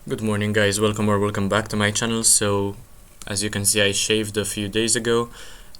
Good morning guys, welcome back to my channel. So as you can see, I shaved a few days ago,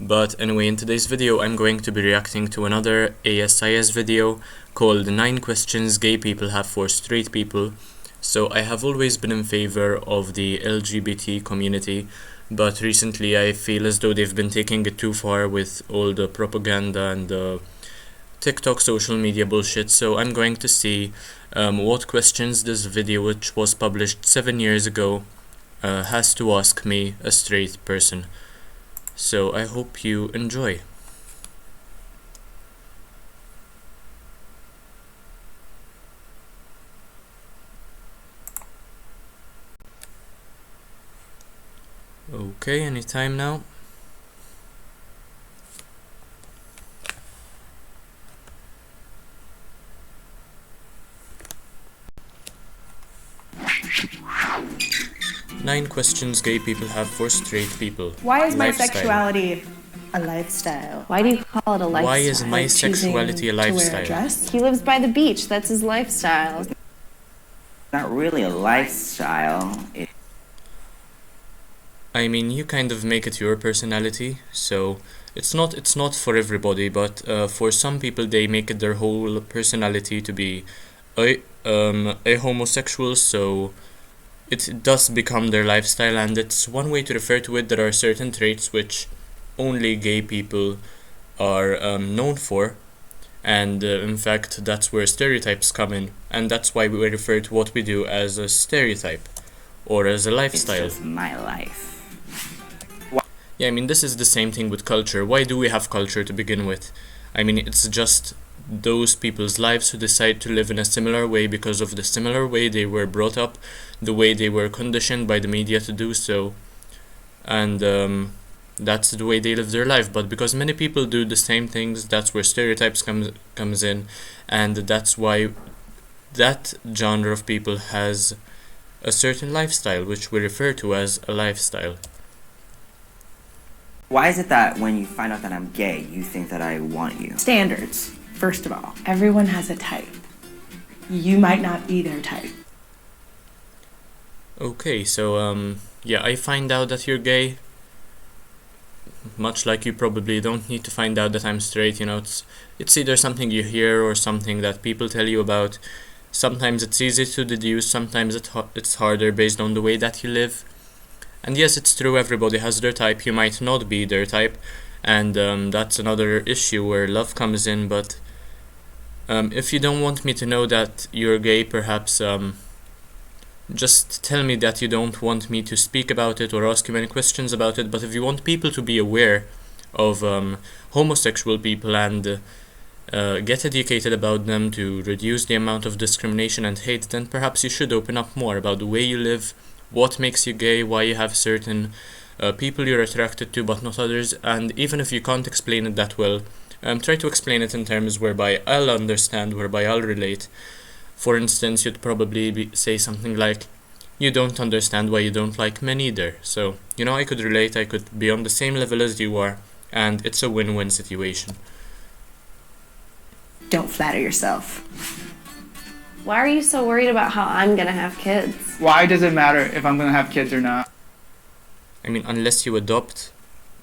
but anyway, in today's video I'm going to be reacting to another ASIS video called 9 questions gay people have for straight people. So I have always been in favor of the LGBT community, but recently I feel as though they've been taking it too far with all the propaganda and the TikTok social media bullshit. So I'm going to see what questions this video, which was published 7 years ago, has to ask me, a straight person. So I hope you enjoy. Okay, anytime now. Nine questions gay people have for straight people. Why is my Lifestyle. sexuality a lifestyle? Why do you call it a lifestyle? Why is my sexuality a To wear a lifestyle? dress? He lives by the beach. That's his lifestyle. Not really a lifestyle. I mean, you kind of make it your personality, so it's not for everybody, but for some people they make it their whole personality to be a homosexual, so it does become their lifestyle, and it's one way to refer to it. There are certain traits which only gay people are known for, and in fact that's where stereotypes come in, and that's why we refer to what we do as a stereotype or as a lifestyle. It's just my life. Yeah, I mean, this is the same thing with culture. Why do we have culture to begin with? I mean, it's just those people's lives who decide to live in a similar way because of the similar way they were brought up, the way they were conditioned by the media to do so, and that's the way they live their life. But because many people do the same things, that's where stereotypes comes in, and that's why that genre of people has a certain lifestyle, which we refer to as a lifestyle. Why is it that when you find out that I'm gay, you think that I want you? Standards, first of all. Everyone has a type. You might not be their type. Okay, so yeah, I find out that you're gay. Much like you probably don't need to find out that I'm straight, you know, it's either something you hear or something that people tell you about. Sometimes it's easy to deduce, sometimes it's harder based on the way that you live. And yes, it's true, everybody has their type. You might not be their type, and that's another issue where love comes in. But if you don't want me to know that you're gay, perhaps just tell me that you don't want me to speak about it or ask you any questions about it. But if you want people to be aware of homosexual people and get educated about them to reduce the amount of discrimination and hate, then perhaps you should open up more about the way you live, what makes you gay, why you have certain people you're attracted to but not others. And even if you can't explain it that well, try to explain it in terms whereby I'll understand, whereby I'll relate. For instance, you'd probably say something like, you don't understand why you don't like men either. So, you know, I could relate, I could be on the same level as you are, and it's a win-win situation. Don't flatter yourself. Why are you so worried about how I'm gonna have kids? Why does it matter if I'm gonna have kids or not? I mean, unless you adopt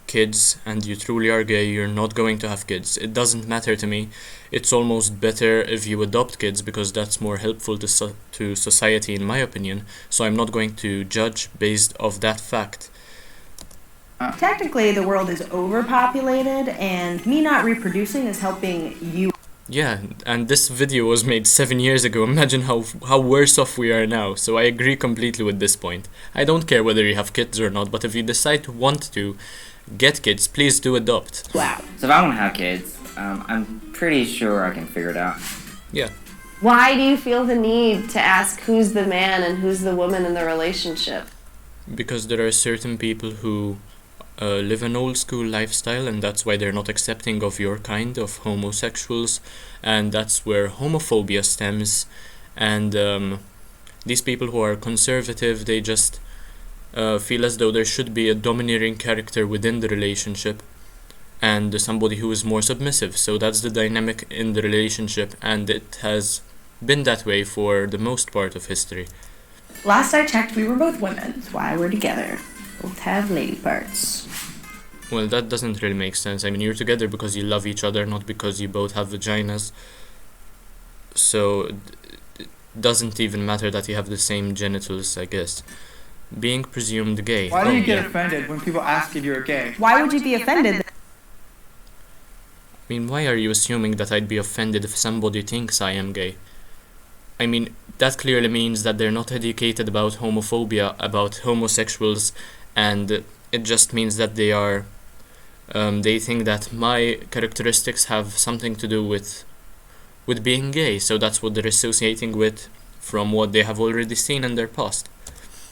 kids and you truly are gay, you're not going to have kids. It doesn't matter to me. It's almost better if you adopt kids because that's more helpful to society, in my opinion. So I'm not going to judge based off that fact. Technically, the world is overpopulated, and me not reproducing is helping you. Yeah, and this video was made 7 years ago. Imagine how worse off we are now. So I agree completely with this point. I don't care whether you have kids or not, but if you decide to want to get kids, please do adopt. Wow. So if I want to have kids, I'm pretty sure I can figure it out. Yeah. Why do you feel the need to ask who's the man and who's the woman in the relationship? Because there are certain people who live an old school lifestyle, and that's why they're not accepting of your kind of homosexuals, and that's where homophobia stems. And these people who are conservative, they just feel as though there should be a domineering character within the relationship and somebody who is more submissive. So that's the dynamic in the relationship, and it has been that way for the most part of history. Last I checked, we were both women. That's why we're together. Both have lady parts. Well, that doesn't really make sense. I mean, you're together because you love each other, not because you both have vaginas. So, it doesn't even matter that you have the same genitals, I guess. Being presumed gay. Why do you get yeah. offended when people ask if you're gay? Why would you be offended? I mean, why are you assuming that I'd be offended if somebody thinks I am gay? I mean, that clearly means that they're not educated about homophobia, about homosexuals, and it just means that they think that my characteristics have something to do with being gay, so that's what they're associating with from what they have already seen in their past.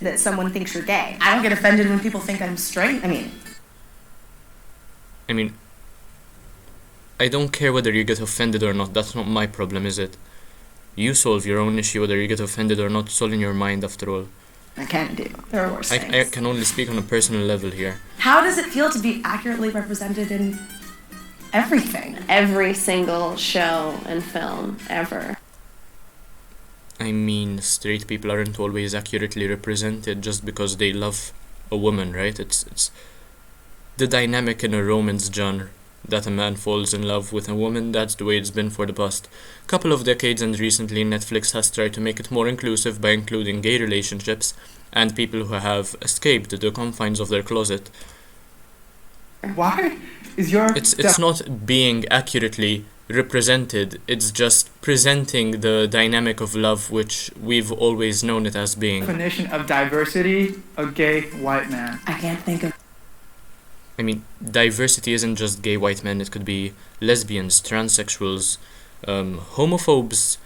That someone thinks you're gay. I don't get offended when people think I'm straight. I mean, I don't care whether you get offended or not, that's not my problem, is it? You solve your own issue whether you get offended or not, it's all in your mind after all. I kind of do. There are worse I things. can only speak on a personal level here. How does it feel to be accurately represented in everything? Every single show and film ever. I mean, straight people aren't always accurately represented just because they love a woman, right? It's the dynamic in a romance genre that a man falls in love with a woman. That's the way it's been for the past couple of decades, and recently Netflix has tried to make it more inclusive by including gay relationships and people who have escaped the confines of their closet. Why is your It's not being accurately represented, it's just presenting the dynamic of love which we've always known it as being. definition of diversity a gay white man? I can't think of. I mean, diversity isn't just gay white men, it could be lesbians, transsexuals, homophobes,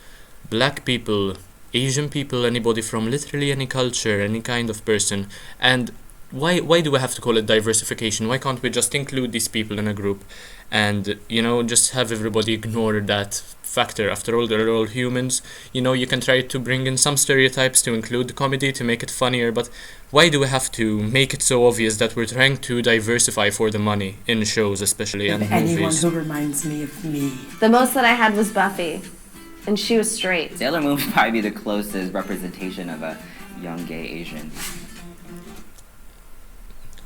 black people, Asian people, anybody from literally any culture, any kind of person. And why do we have to call it diversification? Why can't we just include these people in a group and, just have everybody ignore that factor? After all, they're all humans. You can try to bring in some stereotypes to include the comedy to make it funnier, but why do we have to make it so obvious that we're trying to diversify for the money in shows, especially, and Anyone movies? who reminds me of me. The most that I had was Buffy, and she was straight. Sailor Moon would probably be the closest representation of a young gay Asian.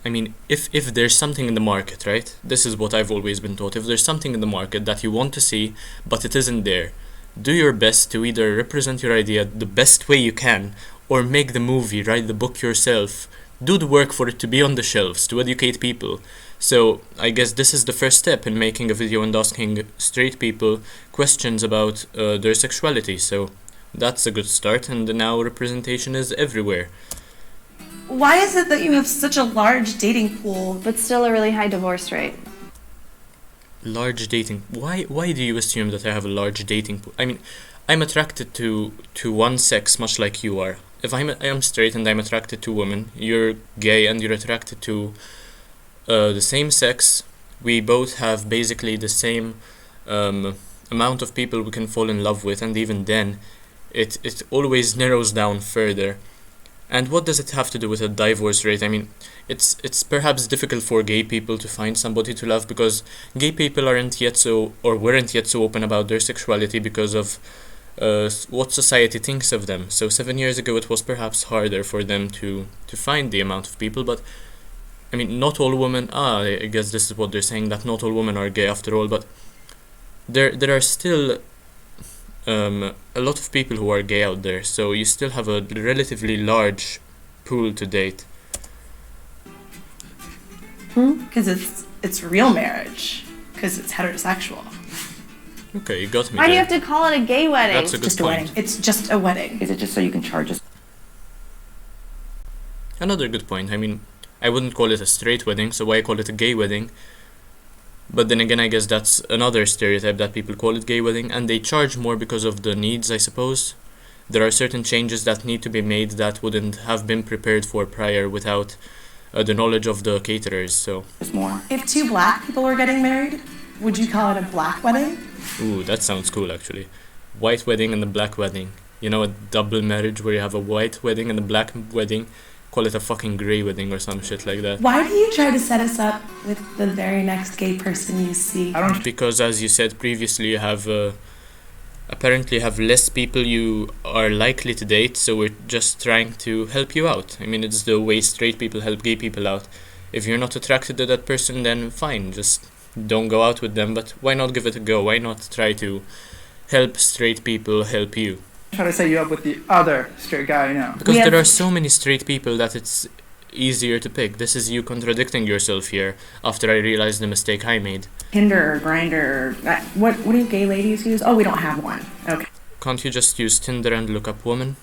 I mean, if there's something in the market, right? This is what I've always been taught. If there's something in the market that you want to see, but it isn't there, do your best to either represent your idea the best way you can, or make the movie, write the book yourself. Do the work for it to be on the shelves, to educate people. So, I guess this is the first step in making a video and asking straight people questions about their sexuality. So, that's a good start, and now representation is everywhere. Why is it that you have such a large dating pool? But still a really high divorce rate. Large dating. Why do you assume that I have a large dating pool? I mean, I'm attracted to one sex, much like you are. If I am straight and I'm attracted to women, you're gay and you're attracted to the same sex, we both have basically the same amount of people we can fall in love with, and even then, it always narrows down further. And what does it have to do with a divorce rate? I mean, it's perhaps difficult for gay people to find somebody to love because gay people weren't yet so open about their sexuality because of what society thinks of them. So 7 years ago it was perhaps harder for them to find the amount of people, but I mean, not all women, I guess this is what they're saying, that not all women are gay after all, but there are still a lot of people who are gay out there, so you still have a relatively large pool to date. Because it's real marriage. Because it's heterosexual. Okay, you got me Why do you there. have to call it a gay wedding? That's a good Just a point. wedding. It's just a wedding. Is it just so you can charge us? Another good point. I mean, I wouldn't call it a straight wedding, so why call it a gay wedding? But then again, I guess that's another stereotype that people call it gay wedding, and they charge more because of the needs, I suppose. There are certain changes that need to be made that wouldn't have been prepared for prior without the knowledge of the caterers, so... There's more. If two black people were getting married, would you call it a black wedding? Ooh, that sounds cool, actually. White wedding and a black wedding. You know, a double marriage where you have a white wedding and a black wedding. Call it a fucking grey wedding or some shit like that. Why do you try to set us up with the very next gay person you see? I don't Because, as you said previously, you have apparently have less people you are likely to date, so we're just trying to help you out. I mean, it's the way straight people help gay people out. If you're not attracted to that person, then fine, just don't go out with them, but why not give it a go? Why not try to help straight people help you? Try to set you up with the other straight guy I know. Because We have- there are so many straight people that it's easier to pick. This is you contradicting yourself here after I realized the mistake I made. Tinder or Grinder. What do gay ladies use? Oh, we don't have one. Okay. Can't you just use Tinder and look up women?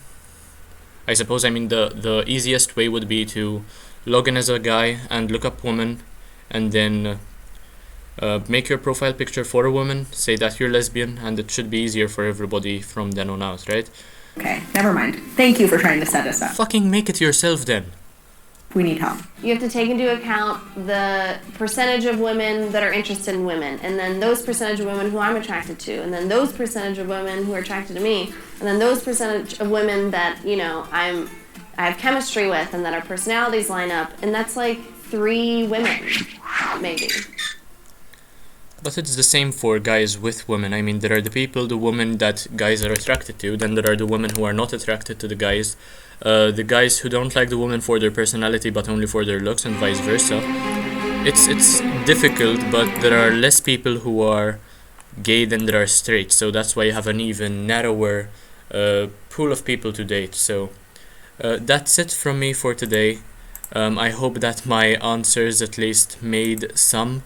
I suppose, I mean, the easiest way would be to log in as a guy and look up women, and then make your profile picture for a woman, say that you're lesbian, and it should be easier for everybody from then on out, right? Okay, never mind. Thank you for trying to set us up. Fucking make it yourself then. We need help. You have to take into account the percentage of women that are interested in women, and then those percentage of women who I'm attracted to, and then those percentage of women who are attracted to me, and then those percentage of women that, you know, I have chemistry with and that our personalities line up, and that's like 3 women, maybe. But it's the same for guys with women. I mean, there are the people, the women that guys are attracted to, then there are the women who are not attracted to the guys who don't like the woman for their personality but only for their looks, and vice versa. It's difficult, but there are less people who are gay than there are straight, so that's why you have an even narrower pool of people to date. So that's it from me for today. I hope that my answers at least made some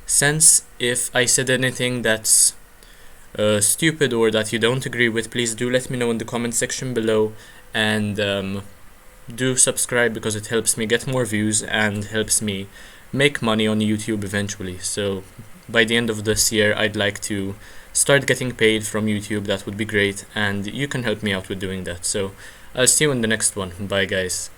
sense. If I said anything that's stupid or that you don't agree with, please do let me know in the comment section below, and do subscribe because it helps me get more views and helps me make money on YouTube eventually. So by the end of this year I'd like to start getting paid from YouTube. That would be great, and you can help me out with doing that. So I'll see you in the next one. Bye guys.